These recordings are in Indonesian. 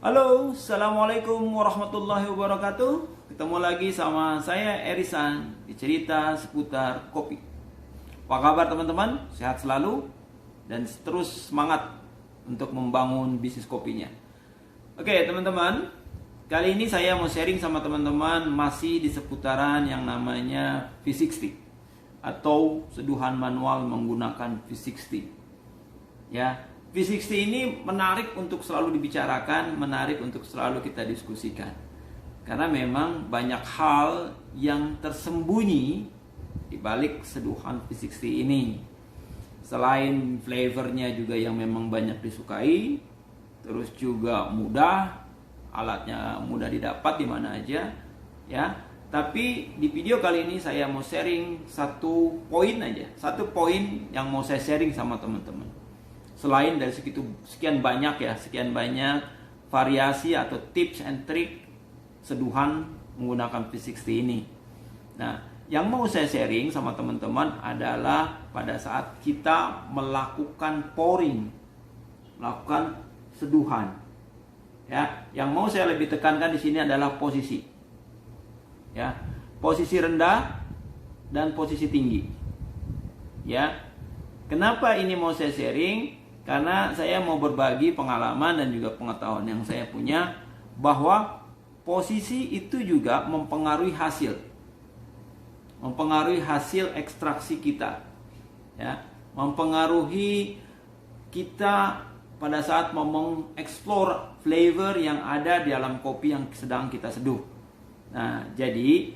Halo, Assalamualaikum warahmatullahi wabarakatuh. Ketemu lagi sama saya Erisan di cerita seputar kopi. Apa kabar teman-teman? Sehat selalu dan terus semangat untuk membangun bisnis kopinya. Oke teman-teman, kali ini saya mau sharing sama teman-teman masih di seputaran yang namanya V60 atau seduhan manual menggunakan V60. Ya, V60 ini menarik untuk selalu dibicarakan, menarik untuk selalu kita diskusikan. Karena memang banyak hal yang tersembunyi di balik seduhan V60 ini. Selain flavornya juga yang memang banyak disukai, terus juga mudah, alatnya mudah didapat di mana aja, ya. Tapi di video kali ini saya mau sharing satu poin aja, satu poin yang mau saya sharing sama teman-teman. Selain dari sekian banyak variasi atau tips and trick seduhan menggunakan V60 ini. Nah, yang mau saya sharing sama teman-teman adalah pada saat kita melakukan pouring, melakukan seduhan. Ya, yang mau saya lebih tekankan di sini adalah posisi. Ya, posisi rendah dan posisi tinggi. Ya. Kenapa ini mau saya sharing? Karena saya mau berbagi pengalaman dan juga pengetahuan yang saya punya bahwa posisi itu juga mempengaruhi hasil ekstraksi kita, ya, mempengaruhi kita pada saat mau mengeksplor flavor yang ada di dalam kopi yang sedang kita seduh. Nah, jadi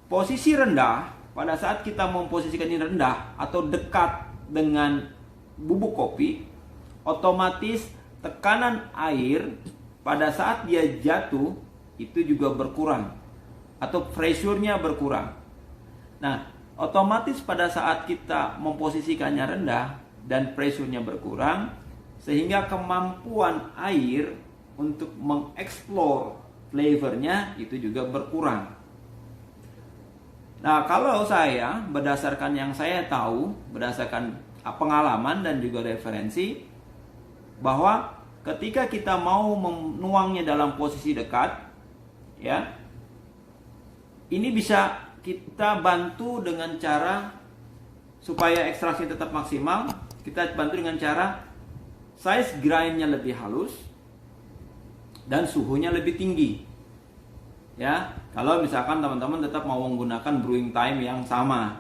posisi rendah pada saat kita memposisikan ini rendah atau dekat dengan bubuk kopi, otomatis tekanan air pada saat dia jatuh itu juga berkurang atau pressure-nya berkurang. Nah, otomatis pada saat kita memposisikannya rendah dan pressure-nya berkurang, sehingga kemampuan air untuk mengeksplor flavornya itu juga berkurang. Nah, kalau saya berdasarkan yang saya tahu, berdasarkan pengalaman dan juga referensi, bahwa ketika kita mau menuangnya dalam posisi dekat, ya, ini bisa kita bantu dengan cara supaya ekstraksi tetap maksimal. Kita bantu dengan cara size grindnya lebih halus dan suhunya lebih tinggi. Ya, kalau misalkan teman-teman tetap mau menggunakan brewing time yang sama.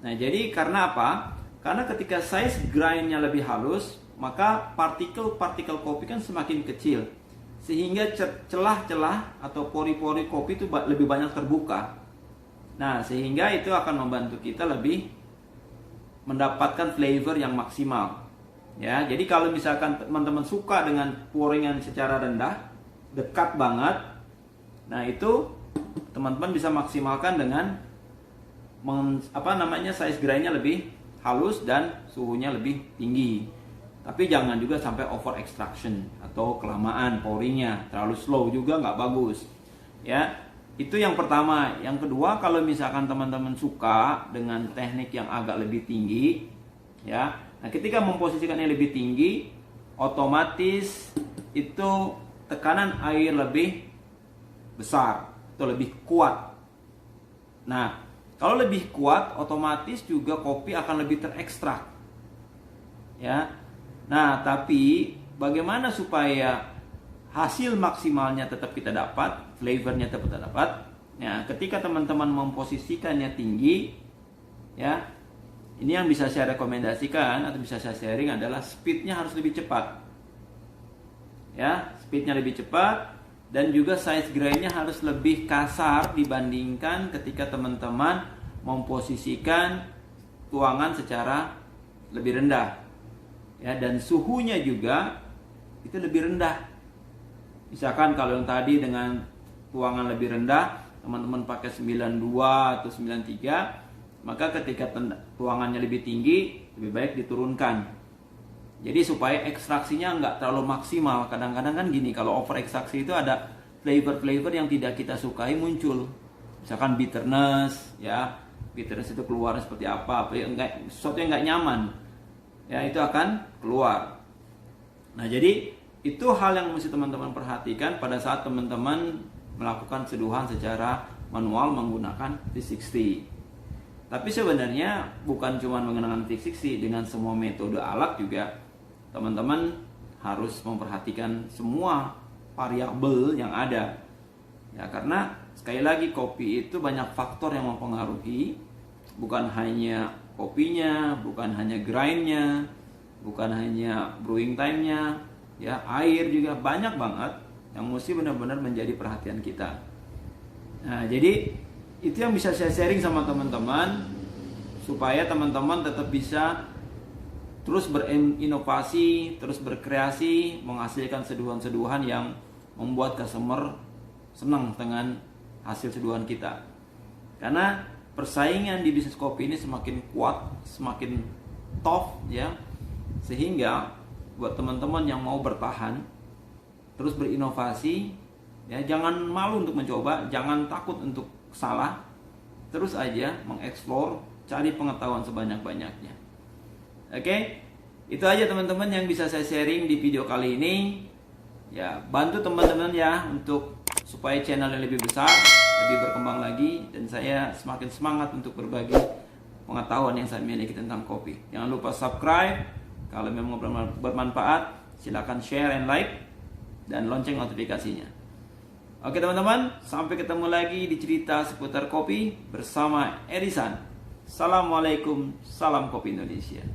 Nah, jadi karena apa? Karena ketika size grindnya lebih halus, maka partikel-partikel kopi kan semakin kecil, sehingga celah-celah atau pori-pori kopi itu lebih banyak terbuka. Nah, sehingga itu akan membantu kita lebih mendapatkan flavor yang maksimal. Ya, jadi kalau misalkan teman-teman suka dengan pouringan secara rendah, dekat banget, nah itu teman-teman bisa maksimalkan dengan size grindnya lebih halus dan suhunya lebih tinggi. Tapi jangan juga sampai over extraction atau kelamaan pouringnya, terlalu slow juga nggak bagus. Ya, itu yang pertama. Yang kedua, kalau misalkan teman-teman suka dengan teknik yang agak lebih tinggi, ya, nah ketika memposisikannya lebih tinggi, otomatis itu tekanan air lebih besar atau lebih kuat. Nah, kalau lebih kuat, otomatis juga kopi akan lebih terekstrak. Ya. Nah, tapi bagaimana supaya hasil maksimalnya tetap kita dapat, flavornya tetap kita dapat? Ya, ketika teman-teman memposisikannya tinggi, ya, ini yang bisa saya rekomendasikan atau bisa saya sharing adalah speednya harus lebih cepat. Ya, speednya lebih cepat dan juga size grindnya harus lebih kasar dibandingkan ketika teman-teman memposisikan tuangan secara lebih rendah. Ya, dan suhunya juga itu lebih rendah. Misalkan kalau yang tadi dengan tuangan lebih rendah, teman-teman pakai 92 atau 93, maka ketika tuangannya lebih tinggi, lebih baik diturunkan. Jadi supaya ekstraksinya nggak terlalu maksimal. Kadang-kadang kan gini, kalau over ekstraksi itu ada flavor-flavor yang tidak kita sukai muncul. Misalkan bitterness, ya, bitterness itu keluar seperti apa sesuatu yang nggak nyaman. Ya, itu akan keluar. Nah, jadi Itu hal yang mesti teman-teman perhatikan pada saat teman-teman melakukan seduhan secara manual menggunakan T60. Tapi sebenarnya bukan cuma menggunakan T60, dengan semua metode alat juga teman-teman harus memperhatikan semua variabel yang ada. Ya, karena sekali lagi kopi itu banyak faktor yang mempengaruhi, bukan hanya kopinya, bukan hanya grindnya, bukan hanya brewing time-nya, ya, air juga banyak banget yang mesti benar-benar menjadi perhatian kita. Nah, jadi itu yang bisa saya sharing sama teman-teman supaya teman-teman tetap bisa terus berinovasi, terus berkreasi, menghasilkan seduhan-seduhan yang membuat customer senang dengan hasil seduhan kita. Karena persaingan di bisnis kopi ini semakin kuat, semakin tough, ya. Sehingga buat teman-teman yang mau bertahan, terus berinovasi, ya, jangan malu untuk mencoba, jangan takut untuk salah, terus aja mengeksplor, cari pengetahuan sebanyak-banyaknya. Oke, itu aja teman-teman yang bisa saya sharing di video kali ini. Ya, bantu teman-teman ya untuk supaya channelnya lebih besar, lebih berkembang lagi, dan saya semakin semangat untuk berbagi pengetahuan yang saya miliki tentang kopi. Jangan lupa subscribe, kalau memang bermanfaat silakan share and like, dan lonceng notifikasinya. Oke teman-teman, sampai ketemu lagi di cerita seputar kopi bersama Edison. Assalamualaikum, salam kopi Indonesia.